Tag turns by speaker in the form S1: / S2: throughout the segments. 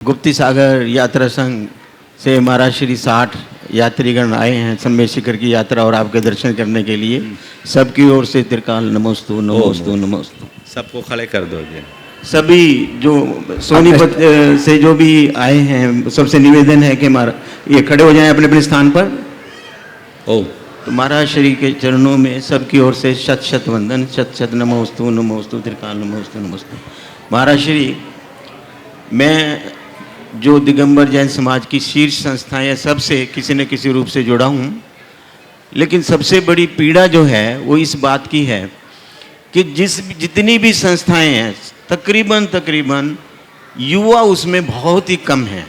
S1: गुप्ती सागर यात्रा संघ से महाराज श्री 60 यात्रीगण आए हैं सम्मेद शिखर की यात्रा और आपके दर्शन करने के लिए। सबकी ओर से त्रिकाल नमोस्तु नमोस्तु नमोस्तु।
S2: सबको खड़े कर दो जी।
S1: सभी जो सोनीपत से जो भी आए हैं सबसे निवेदन है कि ये खड़े हो जाएं अपने अपने स्थान पर। तो महाराज श्री के चरणों में सबकी ओर से शत शत वंदन, शत शत नमोस्तु नमोस्तु त्रिकाल नमोस्तु नमोस्तु। महाराज श्री, मैं जो दिगंबर जैन समाज की शीर्ष संस्थाएं सबसे किसी न किसी रूप से जुड़ा हूँ, लेकिन सबसे बड़ी पीड़ा जो है वो इस बात की है कि जितनी भी संस्थाएं हैं तकरीबन युवा उसमें बहुत ही कम हैं।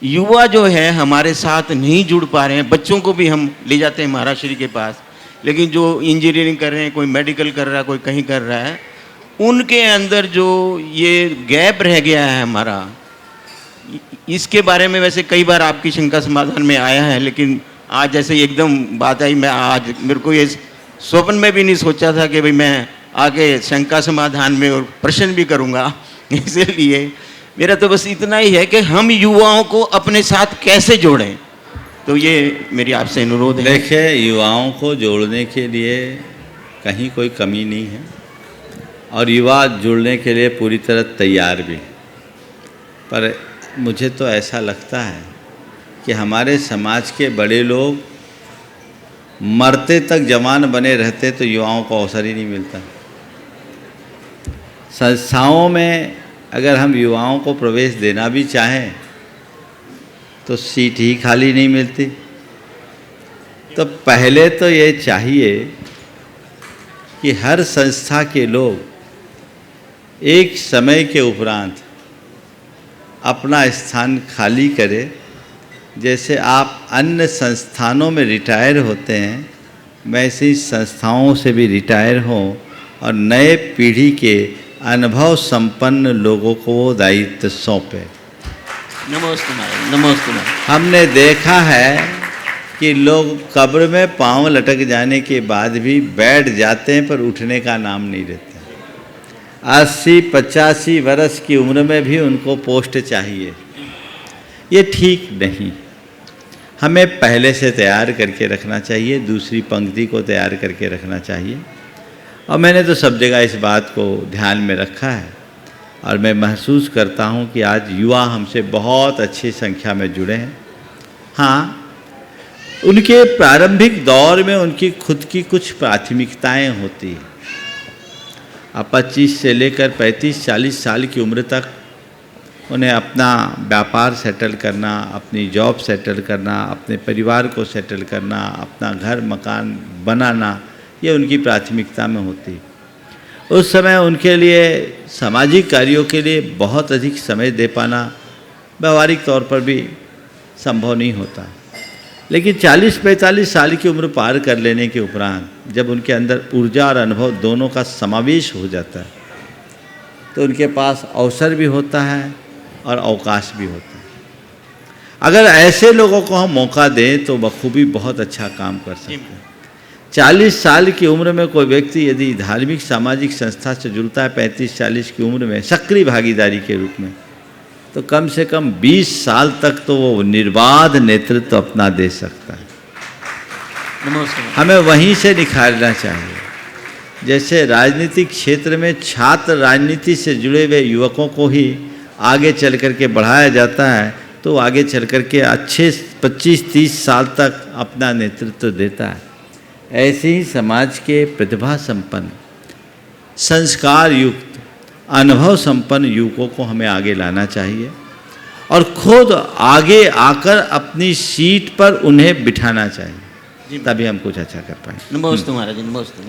S1: युवा जो है हमारे साथ नहीं जुड़ पा रहे हैं। बच्चों को भी हम ले जाते हैं महाराज श्री के पास, लेकिन जो इंजीनियरिंग कर रहे हैं, कोई मेडिकल कर रहा है, कोई कहीं कर रहा है, उनके अंदर जो ये गैप रह गया है हमारा, इसके बारे में वैसे कई बार आपकी शंका समाधान में आया है, लेकिन आज जैसे एकदम बात आई, मैं आज मेरे को ये स्वप्न में भी नहीं सोचा था कि भाई मैं आके शंका समाधान में और प्रश्न भी करूँगा। इसलिए मेरा तो बस इतना ही है कि हम युवाओं को अपने साथ कैसे जोड़ें, तो ये मेरी आपसे अनुरोध है।
S2: देखिए, युवाओं को जोड़ने के लिए कहीं कोई कमी नहीं है और युवा जुड़ने के लिए पूरी तरह तैयार भी। पर मुझे तो ऐसा लगता है कि हमारे समाज के बड़े लोग मरते तक जवान बने रहते तो युवाओं को अवसर ही नहीं मिलता। संस्थाओं में अगर हम युवाओं को प्रवेश देना भी चाहें तो सीट ही खाली नहीं मिलती। तो पहले तो ये चाहिए कि हर संस्था के लोग एक समय के उपरांत अपना स्थान खाली करें। जैसे आप अन्य संस्थानों में रिटायर होते हैं, वैसे ही संस्थाओं से भी रिटायर हों और नए पीढ़ी के अनुभव संपन्न लोगों को वो दायित्व सौंपें।
S1: नमोस्तु नमोस्तु।
S2: हमने देखा है कि लोग कब्र में पांव लटक जाने के बाद भी बैठ जाते हैं पर उठने का नाम नहीं लेते। 80-85 वर्ष की उम्र में भी उनको पोस्ट चाहिए। ये ठीक नहीं। हमें पहले से तैयार करके रखना चाहिए, दूसरी पंक्ति को तैयार करके रखना चाहिए। और मैंने तो सब जगह इस बात को ध्यान में रखा है और मैं महसूस करता हूँ कि आज युवा हमसे बहुत अच्छी संख्या में जुड़े हैं। हाँ, उनके प्रारंभिक दौर में उनकी खुद की कुछ प्राथमिकताएं होती हैं। अब 25 से लेकर 35-40 साल की उम्र तक उन्हें अपना व्यापार सेटल करना, अपनी जॉब सेटल करना, अपने परिवार को सेटल करना, अपना घर मकान बनाना, ये उनकी प्राथमिकता में होती। उस समय उनके लिए सामाजिक कार्यों के लिए बहुत अधिक समय दे पाना व्यावहारिक तौर पर भी संभव नहीं होता। लेकिन 40-45 साल की उम्र पार कर लेने के उपरांत जब उनके अंदर ऊर्जा और अनुभव दोनों का समावेश हो जाता है तो उनके पास अवसर भी होता है और अवकाश भी होता है। अगर ऐसे लोगों को हम मौका दें तो बखूबी बहुत अच्छा काम कर सकते हैं। 40 साल की उम्र में कोई व्यक्ति यदि धार्मिक सामाजिक संस्था से जुड़ता है 35-40 की उम्र में सक्रिय भागीदारी के रूप में, तो कम से कम 20 साल तक तो वो निर्बाध नेतृत्व अपना दे सकता है। हमें वहीं से निखारना चाहिए। जैसे राजनीतिक क्षेत्र में छात्र राजनीति से जुड़े हुए युवकों को ही आगे चल कर के बढ़ाया जाता है, तो आगे चल कर के अच्छे 25-30 साल तक अपना नेतृत्व देता है। ऐसे ही समाज के प्रतिभा संपन्न, संस्कार युक्त, अनुभव संपन्न युवकों को हमें आगे लाना चाहिए और खुद आगे आकर अपनी सीट पर उन्हें बिठाना चाहिए, तभी हम कुछ अच्छा कर पाएंगे।
S1: नमोस्तु महाराज, नमोस्तु।